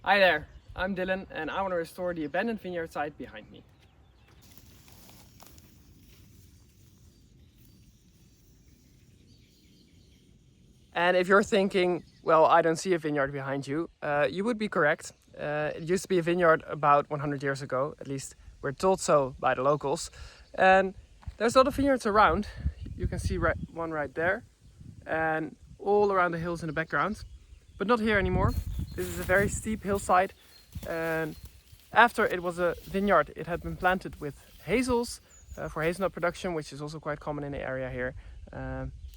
Hi there, I'm Dylan and I want to restore the abandoned vineyard site behind me. And if you're thinking, well, I don't see a vineyard behind you, you would be correct. It used to be a vineyard about 100 years ago, at least we're told so by the locals. And there's a lot of vineyards around. You can see one right there and all around the hills in the background, but not here anymore. This is a very steep hillside, and after it was a vineyard, it had been planted with hazels for hazelnut production, which is also quite common in the area here.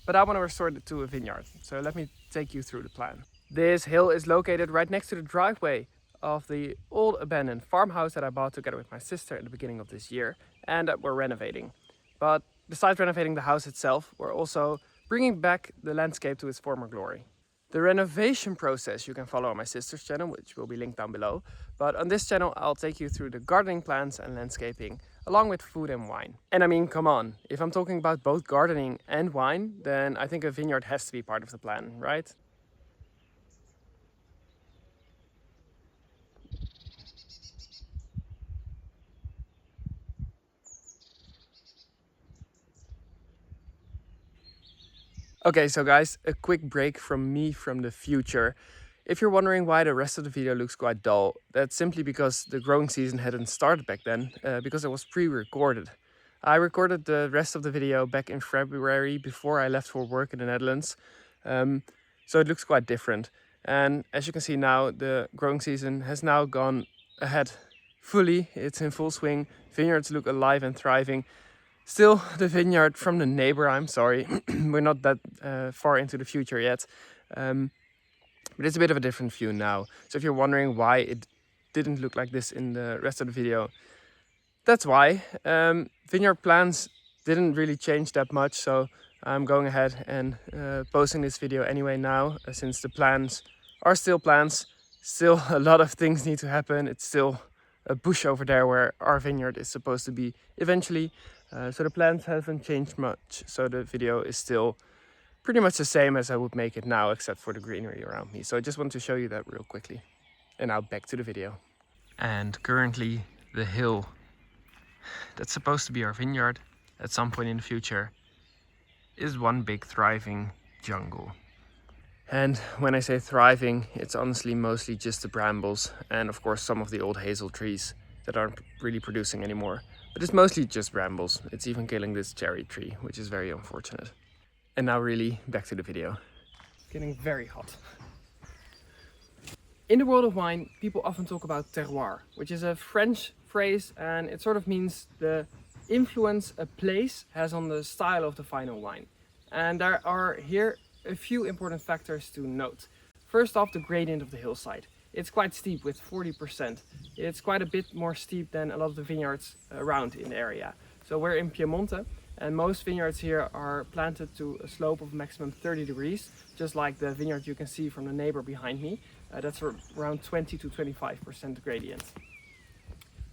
But I want to restore it to a vineyard, so let me take you through the plan. This hill is located right next to the driveway of the old abandoned farmhouse that I bought together with my sister at the beginning of this year and that we're renovating. But besides renovating the house itself, we're also bringing back the landscape to its former glory. The renovation process you can follow on my sister's channel, which will be linked down below. But on this channel, I'll take you through the gardening plans and landscaping, along with food and wine. And I mean, come on, if I'm talking about both gardening and wine, then I think a vineyard has to be part of the plan, right? Okay, so guys, a quick break from me from the future. If you're wondering why the rest of the video looks quite dull, that's simply because the growing season hadn't started back then, because it was pre-recorded. I recorded the rest of the video back in February before I left for work in the Netherlands, so it looks quite different. And as you can see now, the growing season has now gone ahead fully. It's in full swing. Vineyards look alive and thriving. Still the vineyard from the neighbor, I'm sorry, we're not that far into the future yet. But it's a bit of a different view now. So if you're wondering why it didn't look like this in the rest of the video, that's why. Vineyard plans didn't really change that much, so I'm going ahead and posting this video anyway now, since the plans are still plans. Still a lot of things need to happen. It's still a bush over there where our vineyard is supposed to be eventually. So the plans haven't changed much, so the video is still pretty much the same as I would make it now, except for the greenery around me. So I just want to show you that real quickly. And now back to the video. And currently the hill that's supposed to be our vineyard at some point in the future is one big thriving jungle. And when I say thriving, it's honestly mostly just the brambles and of course some of the old hazel trees that aren't really producing anymore. But it's mostly just brambles. It's even killing this cherry tree, which is very unfortunate. And now really back to the video. It's getting very hot. In the world of wine, people often talk about terroir, which is a French phrase, and it sort of means the influence a place has on the style of the final wine. And there are here a few important factors to note. First off, the gradient of the hillside. It's quite steep with 40%. It's quite a bit more steep than a lot of the vineyards around in the area. So we're in Piemonte, and most vineyards here are planted to a slope of maximum 30 degrees, just like the vineyard you can see from the neighbor behind me. That's around 20 to 25% gradient.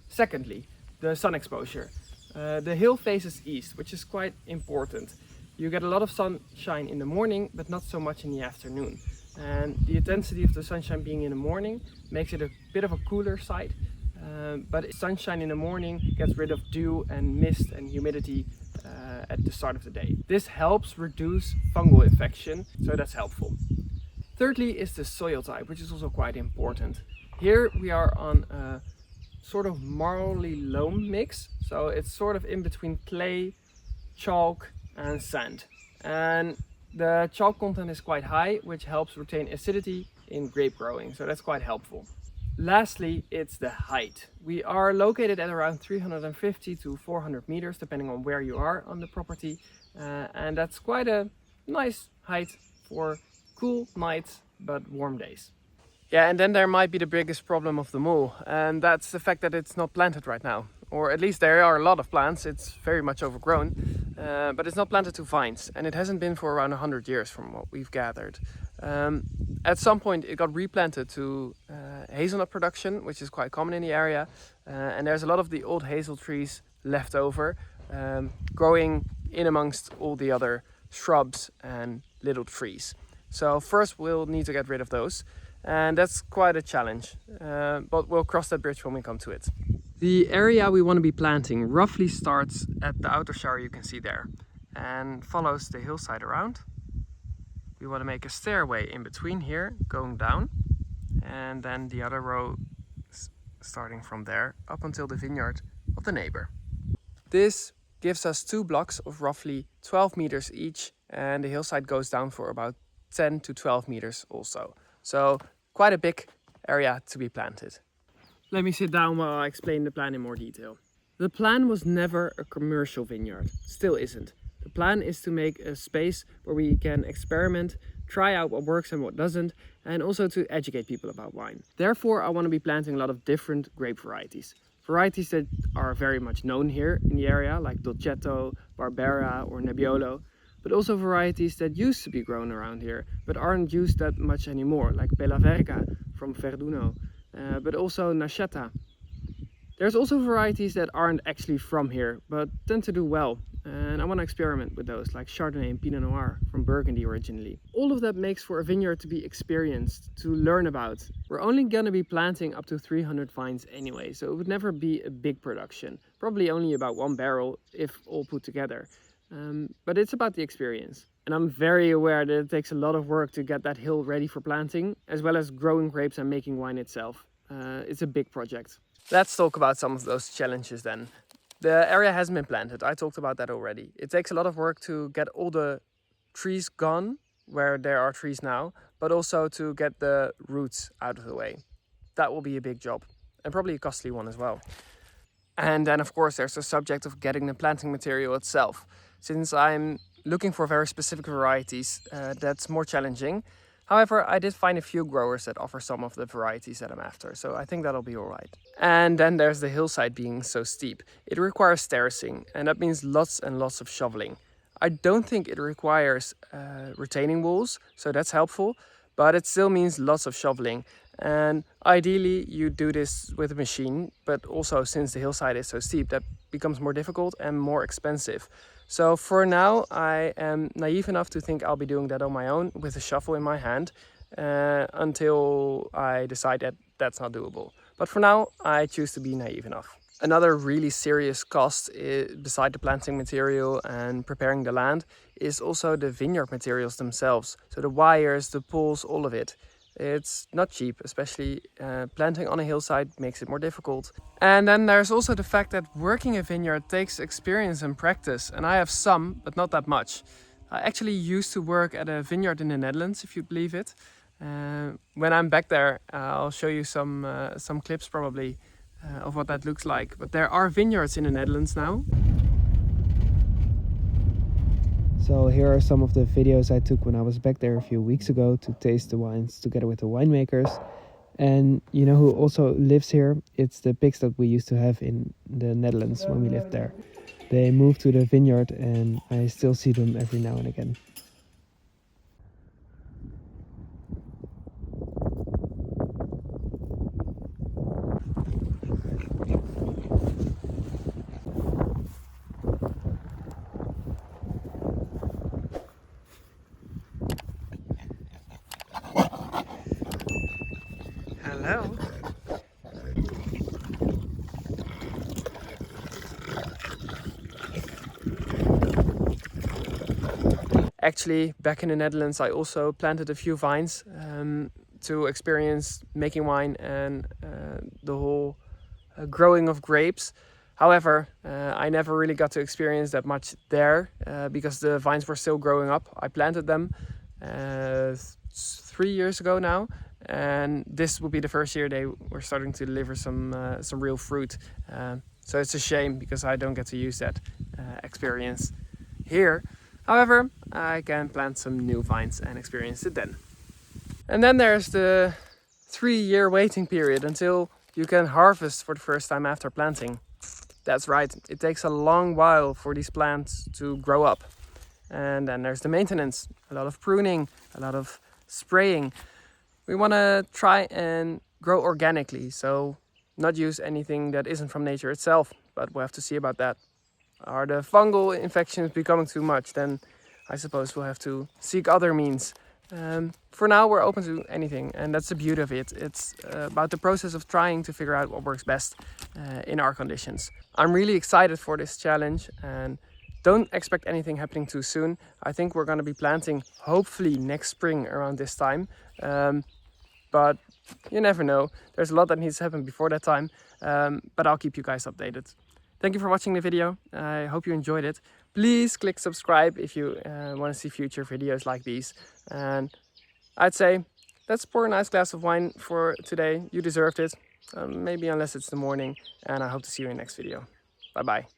Secondly, the sun exposure. The hill faces east, which is quite important. You get a lot of sunshine in the morning, but not so much in the afternoon. And the intensity of the sunshine being in the morning makes it a bit of a cooler site. But sunshine in the morning gets rid of dew and mist and humidity at the start of the day. This helps reduce fungal infection, so that's helpful. Thirdly is the soil type, which is also quite important. Here we are on a sort of marly loam mix, so it's sort of in between clay, chalk and sand. And the chalk content is quite high, which helps retain acidity in grape growing, so that's quite helpful. Lastly, it's the height. We are located at around 350 to 400 meters, depending on where you are on the property. And that's quite a nice height for cool nights, but warm days. Yeah, and then there might be the biggest problem of them all, and that's the fact that it's not planted right now. Or at least there are a lot of plants, it's very much overgrown, but it's not planted to vines, and it hasn't been for around 100 years from what we've gathered. At some point it got replanted to hazelnut production, which is quite common in the area, and there's a lot of the old hazel trees left over, growing in amongst all the other shrubs and little trees. So first we'll need to get rid of those, and that's quite a challenge, but we'll cross that bridge when we come to it. The area we want to be planting roughly starts at the outer shower you can see there and follows the hillside around. We want to make a stairway in between here going down, and then the other row starting from there up until the vineyard of the neighbor. This gives us 2 blocks of roughly 12 meters each, and the hillside goes down for about 10 to 12 meters also. So quite a big area to be planted. Let me sit down while I explain the plan in more detail. The plan was never a commercial vineyard, still isn't. The plan is to make a space where we can experiment, try out what works and what doesn't, and also to educate people about wine. Therefore, I want to be planting a lot of different grape varieties. Varieties that are very much known here in the area, like Dolcetto, Barbera or Nebbiolo, but also varieties that used to be grown around here, but aren't used that much anymore, like Bella Verga from Verduno, but also Nascetta. There's also varieties that aren't actually from here, but tend to do well, and I want to experiment with those, like Chardonnay and Pinot Noir from Burgundy originally. All of that makes for a vineyard to be experienced, to learn about. We're only gonna be planting up to 300 vines anyway, so it would never be a big production. Probably only about 1 barrel if all put together. But it's about the experience. And I'm very aware that it takes a lot of work to get that hill ready for planting, as well as growing grapes and making wine itself. It's a big project. Let's talk about some of those challenges then. The area hasn't been planted, I talked about that already. It takes a lot of work to get all the trees gone, where there are trees now, but also to get the roots out of the way. That will be a big job, and probably a costly one as well. And then of course there's the subject of getting the planting material itself. Since I'm looking for very specific varieties, that's more challenging. However, I did find a few growers that offer some of the varieties that I'm after, so I think that'll be alright. And then there's the hillside being so steep. It requires terracing, and that means lots and lots of shoveling. I don't think it requires retaining walls, so that's helpful, but it still means lots of shoveling. And ideally you do this with a machine, but also since the hillside is so steep, that becomes more difficult and more expensive. So for now, I am naive enough to think I'll be doing that on my own with a shovel in my hand until I decide that that's not doable. But for now, I choose to be naive enough. Another really serious cost, beside the planting material and preparing the land, is also the vineyard materials themselves. So the wires, the poles, all of it. It's not cheap, especially planting on a hillside makes it more difficult. And then there's also the fact that working a vineyard takes experience and practice, and I have some, but not that much. I actually used to work at a vineyard in the Netherlands, if you believe it. When I'm back there, I'll show you some clips probably of what that looks like. But there are vineyards in the Netherlands now. So here are some of the videos I took when I was back there a few weeks ago to taste the wines together with the winemakers. And you know who also lives here? It's the pigs that we used to have in the Netherlands when we lived there. They moved to the vineyard and I still see them every now and again. Hello. Actually, back in the Netherlands, I also planted a few vines to experience making wine and the whole growing of grapes. However, I never really got to experience that much there because the vines were still growing up. I planted them 3 years ago now, and this will be the first year they were starting to deliver some real fruit. So it's a shame because I don't get to use that experience here. However, I can plant some new vines and experience it then. And then there's the 3-year waiting period until you can harvest for the first time after planting. That's right, it takes a long while for these plants to grow up. And then there's the maintenance, a lot of pruning, a lot of spraying. We want to try and grow organically, so not use anything that isn't from nature itself, but we'll have to see about that. Are the fungal infections becoming too much? Then I suppose we'll have to seek other means For now, we're open to anything, and that's the beauty of it. It's about the process of trying to figure out what works best in our conditions. I'm really excited for this challenge, and don't expect anything happening too soon. I think we're going to be planting hopefully next spring around this time, but you never know. There's a lot that needs to happen before that time, but I'll keep you guys updated. Thank you for watching the video. I hope you enjoyed it. Please click subscribe if you want to see future videos like these. And I'd say, let's pour a nice glass of wine for today. You deserved it, maybe unless it's the morning. And I hope to see you in the next video. Bye bye.